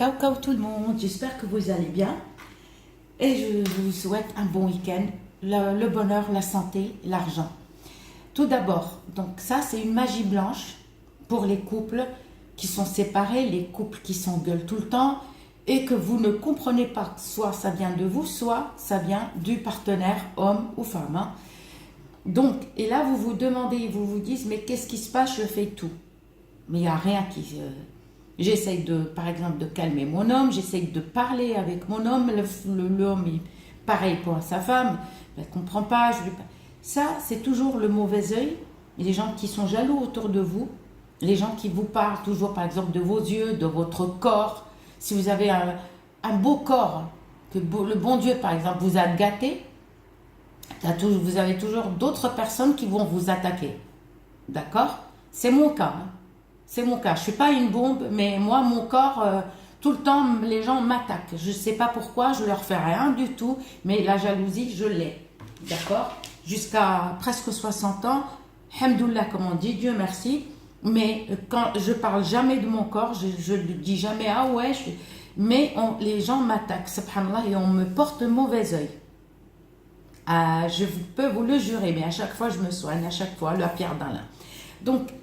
Ciao tout le monde, j'espère que vous allez bien et je vous souhaite un bon week-end, le bonheur, la santé, l'argent. Tout d'abord, donc ça c'est une magie blanche pour les couples qui sont séparés, les couples qui s'engueulent tout le temps et que vous ne comprenez pas, soit ça vient de vous, soit ça vient du partenaire, homme ou femme. Hein. Donc, et là vous vous demandez, vous vous dites, mais qu'est-ce qui se passe, je fais tout. Mais il n'y a rien qui... J'essaye de, par exemple, de calmer mon homme, j'essaye de parler avec mon homme, l'homme, pareil pour sa femme, elle ne comprend pas. Ça, c'est toujours le mauvais œil. Les gens qui sont jaloux autour de vous, les gens qui vous parlent toujours, par exemple, de vos yeux, de votre corps. Si vous avez un beau corps, que le bon Dieu, par exemple, vous a gâté, vous avez toujours d'autres personnes qui vont vous attaquer. D'accord? C'est mon cas. Hein. C'est mon cas. Je ne suis pas une bombe, mais moi, mon corps, tout le temps, les gens m'attaquent. Je ne sais pas pourquoi, je ne leur fais rien du tout, mais la jalousie, je l'ai. D'accord? Jusqu'à presque 60 ans, Hamdoullah, comme on dit, Dieu merci. Mais quand je ne parle jamais de mon corps, je ne dis jamais, ah ouais, mais les gens m'attaquent, subhanallah, et on me porte mauvais œil. Je peux vous le jurer, mais à chaque fois, je me soigne, à chaque fois, la pierre d'un lin. Donc,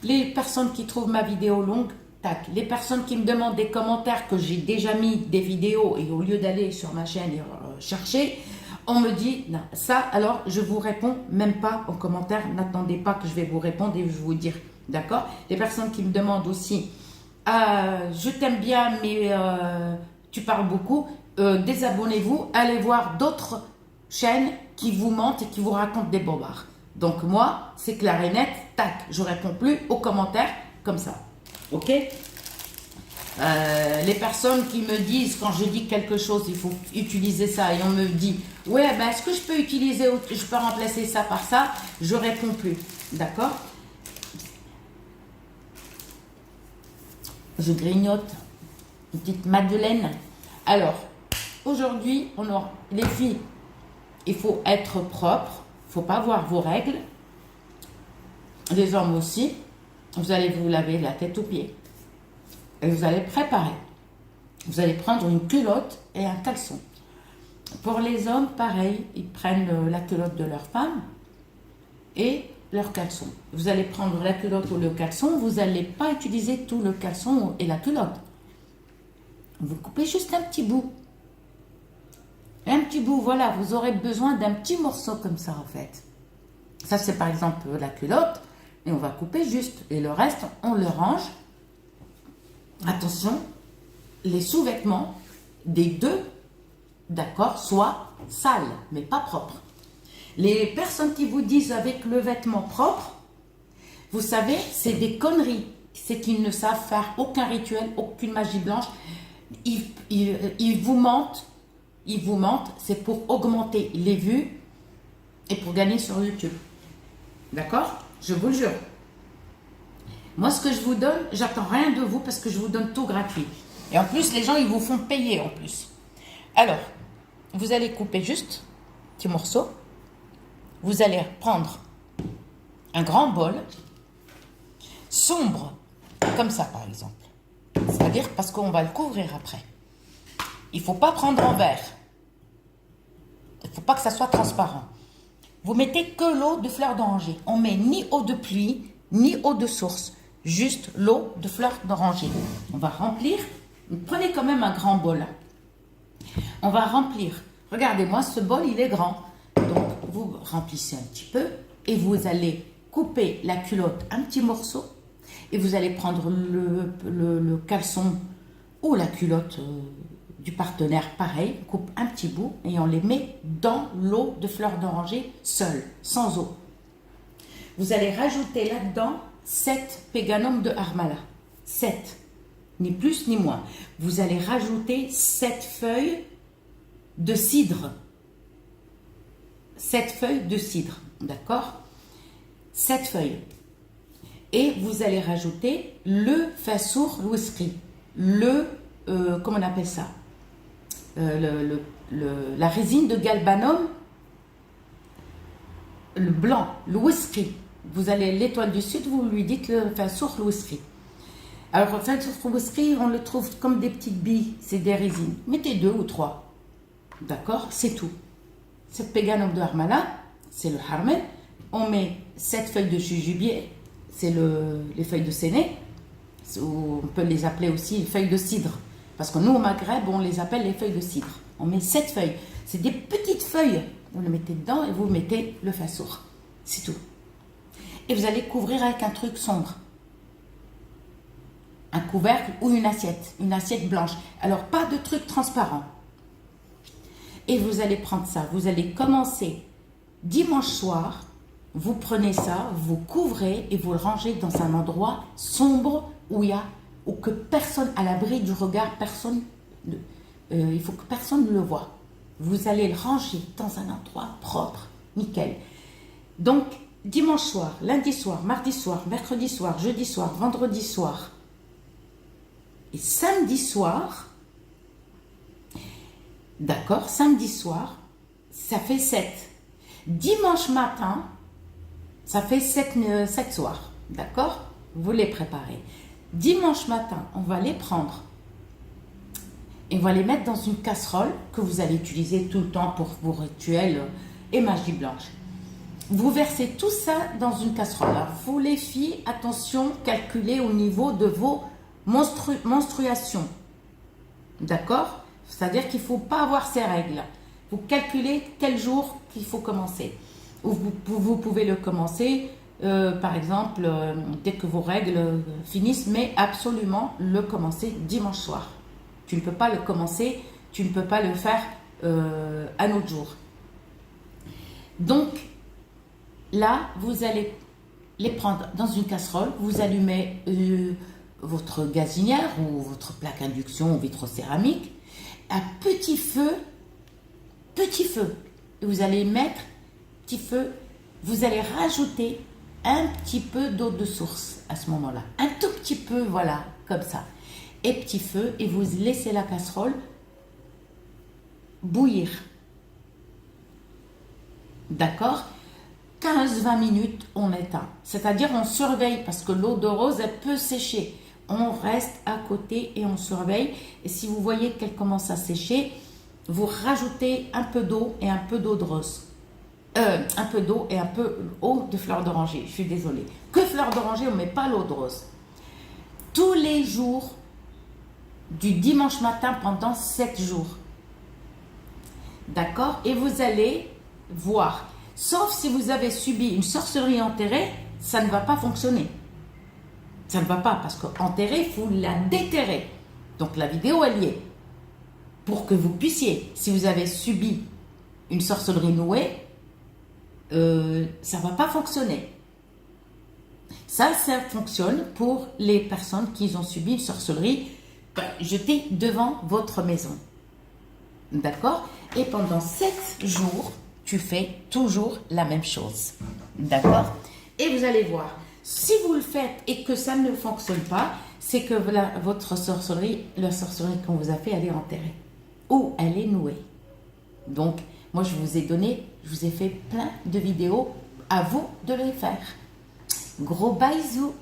les personnes qui trouvent ma vidéo longue, tac. Les personnes qui me demandent des commentaires que j'ai déjà mis des vidéos et au lieu d'aller sur ma chaîne et chercher, on me dit, non, ça, alors je vous réponds même pas en commentaire. N'attendez pas que je vais vous répondre et je vais vous dire, d'accord? Les personnes qui me demandent aussi, je t'aime bien, mais tu parles beaucoup, désabonnez-vous, allez voir d'autres chaînes qui vous mentent et qui vous racontent des bobards. Donc moi, c'est clair et net, tac, je ne réponds plus aux commentaires comme ça. Ok? Les personnes qui me disent, quand je dis quelque chose, il faut utiliser ça, et on me dit, ouais, ben, est-ce que je peux utiliser, je peux remplacer ça par ça, je ne réponds plus. D'accord? Je grignote une petite madeleine. Alors, aujourd'hui, les filles, il faut être propre. Il ne faut pas voir vos règles. Les hommes aussi. Vous allez vous laver la tête aux pieds. Et vous allez préparer. Vous allez prendre une culotte et un caleçon. Pour les hommes, pareil, ils prennent la culotte de leur femme et leur caleçon. Vous allez prendre la culotte ou le caleçon. Vous n'allez pas utiliser tout le caleçon et la culotte. Vous coupez juste un petit bout. Un petit bout, voilà, vous aurez besoin d'un petit morceau comme ça en fait. Ça c'est par exemple la culotte et on va couper juste. Et le reste, on le range. Attention, les sous-vêtements des deux, d'accord, soient sales, mais pas propres. Les personnes qui vous disent avec le vêtement propre, vous savez, c'est des conneries. C'est qu'ils ne savent faire aucun rituel, aucune magie blanche. Ils vous mentent. Ils vous mentent, c'est pour augmenter les vues et pour gagner sur YouTube. D'accord? Je vous le jure. Moi, ce que je vous donne, j'attends rien de vous parce que je vous donne tout gratuit. Et en plus, les gens, ils vous font payer en plus. Alors, vous allez couper juste un petit morceau. Vous allez prendre un grand bol sombre, comme ça par exemple. C'est-à-dire parce qu'on va le couvrir après. Il ne faut pas prendre en verre. Il ne faut pas que ça soit transparent. Vous mettez que l'eau de fleur d'oranger. On met ni eau de pluie, ni eau de source. Juste l'eau de fleur d'oranger. On va remplir. Prenez quand même un grand bol. On va remplir. Regardez-moi, ce bol, il est grand. Donc, vous remplissez un petit peu et vous allez couper la culotte un petit morceau. Et vous allez prendre le caleçon ou la culotte du partenaire, pareil, on coupe un petit bout et on les met dans l'eau de fleur d'oranger seule, sans eau. Vous allez rajouter là-dedans 7 péganums de Harmala. 7, ni plus ni moins. Vous allez rajouter 7 feuilles de cidre. 7 feuilles de cidre, d'accord? 7 feuilles. Et vous allez rajouter le fassour l'ouskri. Comment on appelle ça? La résine de galbanum, le blanc, l'ouskri. Vous allez l'étoile du sud, vous lui dites le fassour l'ouskri. Alors, en fait, sur Froubouski, on le trouve comme des petites billes, c'est des résines. Mettez 2 ou 3. D'accord? C'est tout. Cette pégane de harmala, c'est le harmel. On met 7 feuilles de jujubier, c'est les feuilles de séné. On peut les appeler aussi les feuilles de cidre. Parce que nous, au Maghreb, on les appelle les feuilles de cidre. On met 7 feuilles. C'est des petites feuilles. Vous le mettez dedans et vous mettez le fassour. C'est tout. Et vous allez couvrir avec un truc sombre. Un couvercle ou une assiette blanche. Alors, pas de truc transparent. Et vous allez prendre ça. Vous allez commencer dimanche soir. Vous prenez ça, vous couvrez et vous le rangez dans un endroit sombre où que personne, à l'abri du regard, il faut que personne ne le voie. Vous allez le ranger dans un endroit propre, nickel. Donc, dimanche soir, lundi soir, mardi soir, mercredi soir, jeudi soir, vendredi soir et samedi soir, d'accord, samedi soir, ça fait 7. Dimanche matin, ça fait 7 soirs, d'accord? Vous les préparez. Dimanche matin, on va les prendre et on va les mettre dans une casserole que vous allez utiliser tout le temps pour vos rituels et magie blanche. Vous versez tout ça dans une casserole. Alors, vous les filles, attention, calculez au niveau de vos menstruations, d'accord? C'est-à-dire qu'il ne faut pas avoir ces règles. Vous calculez quel jour qu'il faut commencer. Vous pouvez le commencer, par exemple, dès que vos règles finissent, mais absolument le commencer dimanche soir. Tu ne peux pas le commencer, tu ne peux pas le faire un autre jour. Donc, là, vous allez les prendre dans une casserole, vous allumez votre gazinière ou votre plaque induction ou vitrocéramique à petit feu, et vous allez mettre petit feu, vous allez rajouter un petit peu d'eau de source à ce moment-là. Un tout petit peu, voilà, comme ça. Et petit feu, et vous laissez la casserole bouillir. D'accord? 15-20 minutes, on éteint. C'est-à-dire, on surveille, parce que l'eau de rose, elle peut sécher. On reste à côté et on surveille. Et si vous voyez qu'elle commence à sécher, vous rajoutez un peu d'eau et un peu d'eau de rose. Un peu d'eau et un peu d'eau de fleur d'oranger. Je suis désolée. Que fleur d'oranger, on ne met pas l'eau de rose. Tous les jours, du dimanche matin pendant 7 jours. D'accord? Et vous allez voir. Sauf si vous avez subi une sorcellerie enterrée, ça ne va pas fonctionner. Ça ne va pas parce qu'enterrée, il faut la déterrer. Donc la vidéo, elle y est. Pour que vous puissiez, si vous avez subi une sorcellerie nouée, ça ne va pas fonctionner. Ça fonctionne pour les personnes qui ont subi une sorcellerie jetée devant votre maison. D'accord? Et pendant 7 jours, tu fais toujours la même chose. D'accord? Et vous allez voir, si vous le faites et que ça ne fonctionne pas, c'est que votre sorcellerie, la sorcellerie qu'on vous a fait, elle est enterrée. Ou elle est nouée. Donc, moi, je vous ai fait plein de vidéos. À vous de les faire. Gros bisous.